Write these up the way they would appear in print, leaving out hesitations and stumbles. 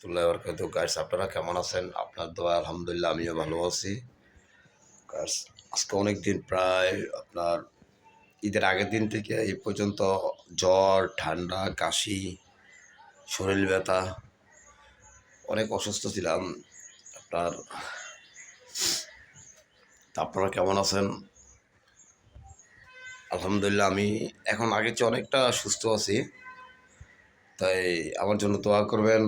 রহমতুল্লাহি ওয়া বারাকাতুহু। গাইস, আপনারা কেমন আছেন? আপনার দোয়া আলহামদুলিল্লাহ আমিও ভালো আছি। গাইস, আজকে অনেক দিন, প্রায় আপনার ঈদের আগের দিন থেকে এই পর্যন্ত জ্বর, ঠান্ডা, কাশি, শরীর ব্যথা, অনেক অসুস্থ ছিলাম। আপনারা কেমন আছেন? আলহামদুলিল্লাহ আমি এখন আগের চেয়ে অনেকটা সুস্থ আছি। তাই আমার জন্য দোয়া করবেন,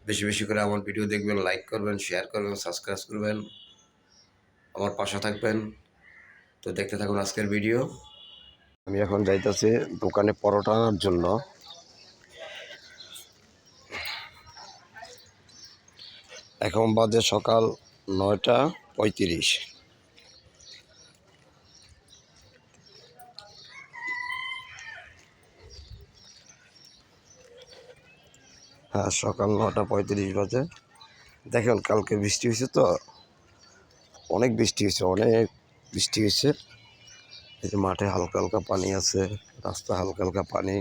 বেশি বেশি করে আমার ভিডিও দেখবেন, লাইক করবেন, শেয়ার করবেন, সাবস্ক্রাইব করবেন, আমার পাশে থাকবেন। তো দেখতে থাকুন আজকের ভিডিও। আমি এখন যাইতেছি দোকানে পরোটা আনার জন্য। এখন বাজে সকাল 9:35। হ্যাঁ, সকাল 9:35 বাজে। দেখেন, কালকে বৃষ্টি হয়েছে তো, অনেক বৃষ্টি হয়েছে, অনেক বৃষ্টি হয়েছে। এই যে মাঠে হালকা হালকা পানি আছে, রাস্তা হালকা হালকা পানি।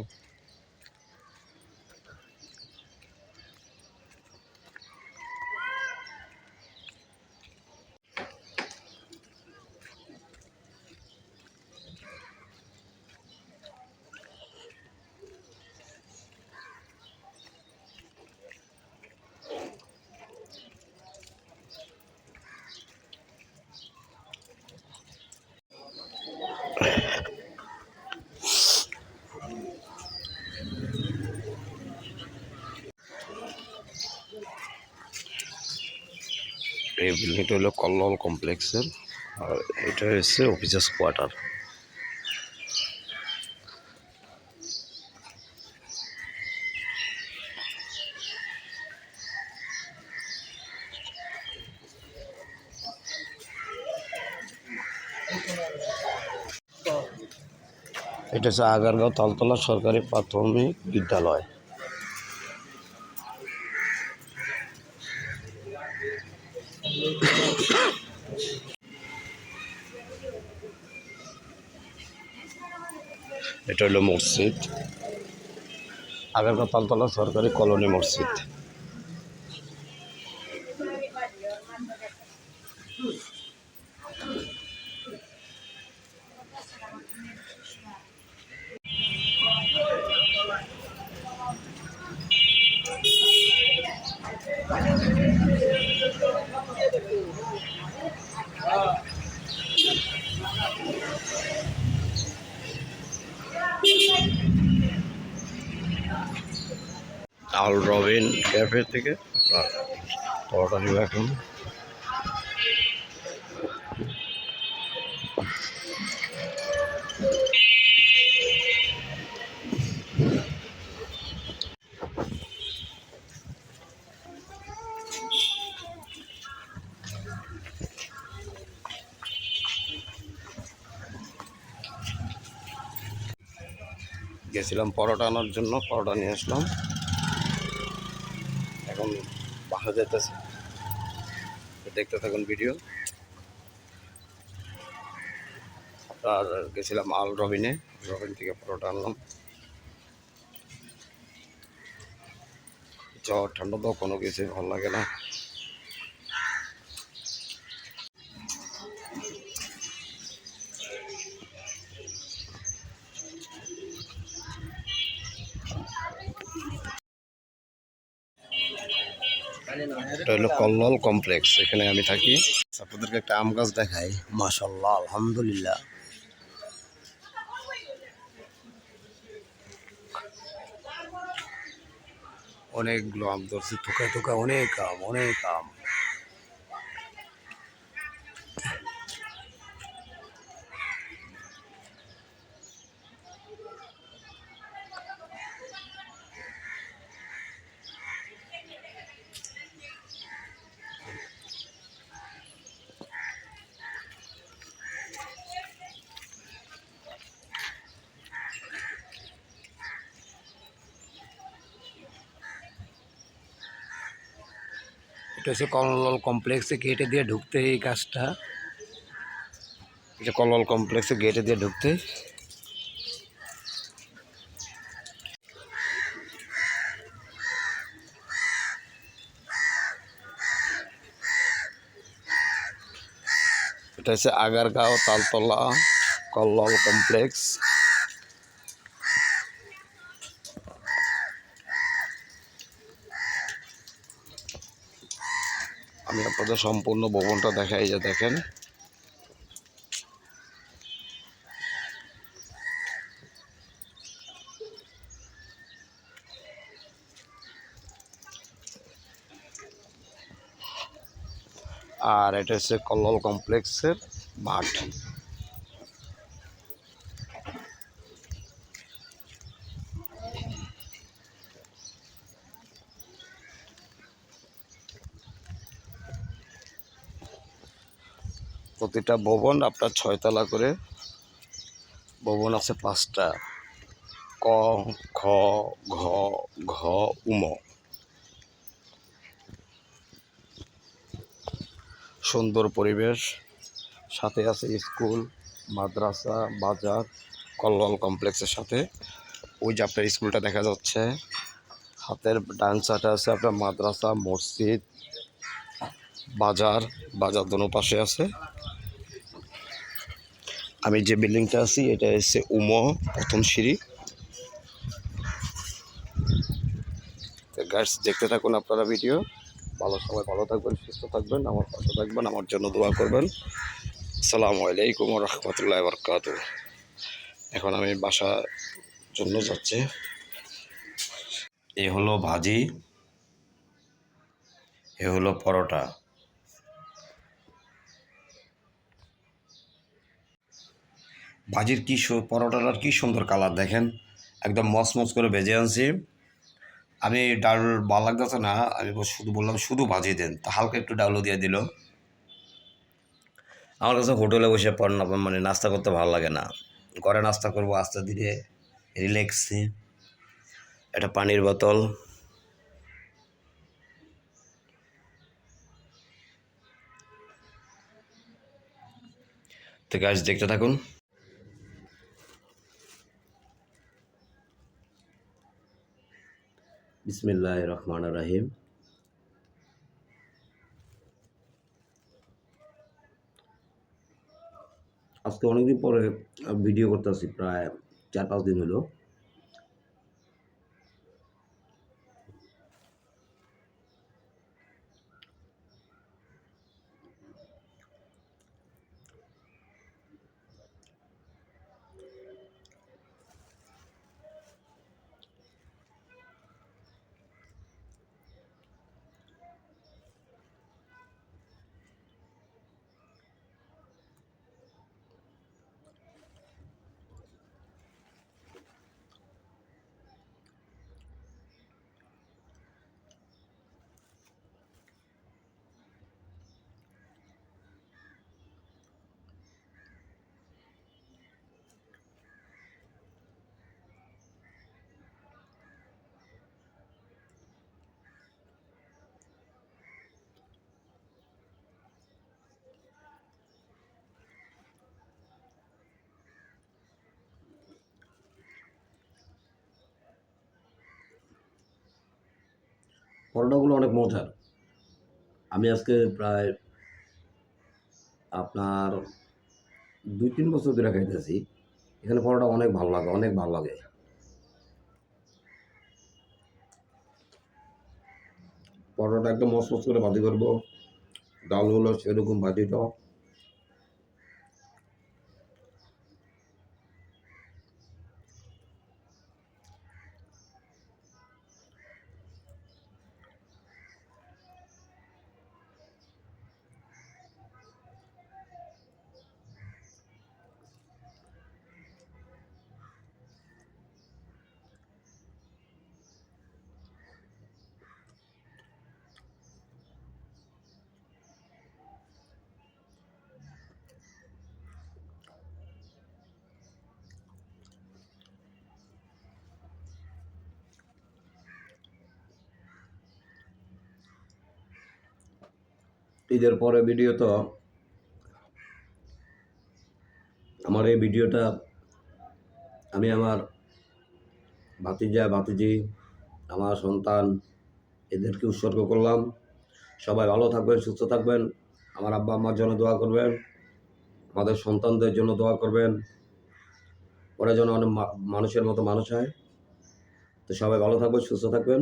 এই বিল্ডিংটা হলো কল্লোল কমপ্লেক্সের, আর এটা হচ্ছে অফিসার্স কোয়ার্টার। এটা হচ্ছে আগারগাঁও তালতলা সরকারি প্রাথমিক বিদ্যালয়। এটা হলো মসজিদ, আগারগাঁও তালতলা সরকারি কলোনি মসজিদ। আল রবিন ক্যাফে থেকে পরোটা নিব এখন। গেছিলাম পরোটা আনার জন্য, পরোটা নিয়ে আসলাম। এখন বাসা যেতেছে, দেখতে থাকুন ভিডিও। আর গেছিলাম আল রবিনে, রবিন থেকে পরোটা আনলাম। জ্বর ঠান্ডা তো কোনো কিছু ভালো লাগে না। এটা হলো কল্লোল কমপ্লেক্স, এখানে আমি থাকি। আপনাদেরকে একটা আম গাছ দেখাই, মাশাআল্লাহ আলহামদুলিল্লাহ। অনেকগুলো আম ধরছে, থোকায় থোকায় অনেক আম, অনেক আম। এটা হচ্ছে কল্লোল কমপ্লেক্সে গেটে দিয়ে ঢুকতে এই গাছটা। এটা কল্লোল কমপ্লেক্সে গেটে দিয়ে ঢুকতে। এটা হচ্ছে আগারগাঁও তালতলা কল্লোল কমপ্লেক্স। আমি আপনাদের সম্পূর্ণ ভবনটা দেখাই, যে দেখেন আর এটা হচ্ছে কল্লোল কমপ্লেক্সের মাঠ। প্রতিটা ভবন আপনার 6 তলা করে ভবন আছে, 5টা, ক খ ঘ ঘ উম। সুন্দর পরিবেশ, সাথে আছে স্কুল, মাদ্রাসা, বাজার কল্লোল কমপ্লেক্সের সাথে। ওই যে আপনার স্কুলটা দেখা যাচ্ছে, হাতের ডান সাইডে আছে আপনার মাদ্রাসা, মসজিদ, বাজার দোনো পাশে আছে। আমি যে বিল্ডিংটা আছি এটা হচ্ছে প্রথম সিঁড়ি। তো গাইস, দেখতে থাকুন আপনারা ভিডিও। সবাই ভালো থাকবেন, সুস্থ থাকবেন, আমার পাশে থাকবেন, আমার জন্য দোয়া করবেন। আসসালামু আলাইকুম ওয়া রাহমাতুল্লাহি ওয়া বারাকাতুহু। এখন আমি বাসার জন্য যাচ্ছি। এ হলো ভাজি, এ হলো পরোটা। ভাজির পরোটাটার কি সুন্দর কালার দেখেন, একদম মচমচ করে ভেজে আনছি। আমি ডাল ভালো লাগতেছে না, আমি শুধু বললাম শুধু ভাজি দেন, তা হালকা একটু ডালও দিয়ে দিল। আমার কাছে হোটেলে বসে মানে নাস্তা করতে ভালো লাগে না, ঘরে নাস্তা করবো আস্তে ধীরে, রিল্যাক্সে। একটা পানির বোতল, তো গাছ দেখতে থাকুন। বিসমিল্লাহির রহমানির রহিম। আজকে অনেকদিন পরে ভিডিও করতেছি, প্রায় 4-5 দিন হলো। পরোটাগুলো অনেক মজার। আমি আজকে প্রায় আপনার 2-3 বছর ধরে খাইতেছি। এখানে পরোটা অনেক ভালো লাগে, অনেক ভালো লাগে। পরোটা একদম মচমচ করে ভাজি করবো, ডালগুলো সেরকম ভাজিটা। ঈদের পরে ভিডিও তো, আমার এই ভিডিওটা আমি আমার ভাতিজা ভাতিজি, আমার সন্তান, এদেরকে উৎসর্গ করলাম। সবাই ভালো থাকবেন, সুস্থ থাকবেন, আমার আব্বা আম্মার জন্য দোয়া করবেন। আমাদের সন্তানদের জন্য দোয়া করবেন, ওরা যেন অনেক মানুষের মতো মানুষ হয়। তো সবাই ভালো থাকবেন, সুস্থ থাকবেন।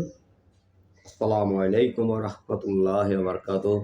আসসালামু আলাইকুম ওয়া রাহমাতুল্লাহি ওয়া বারাকাতুহু।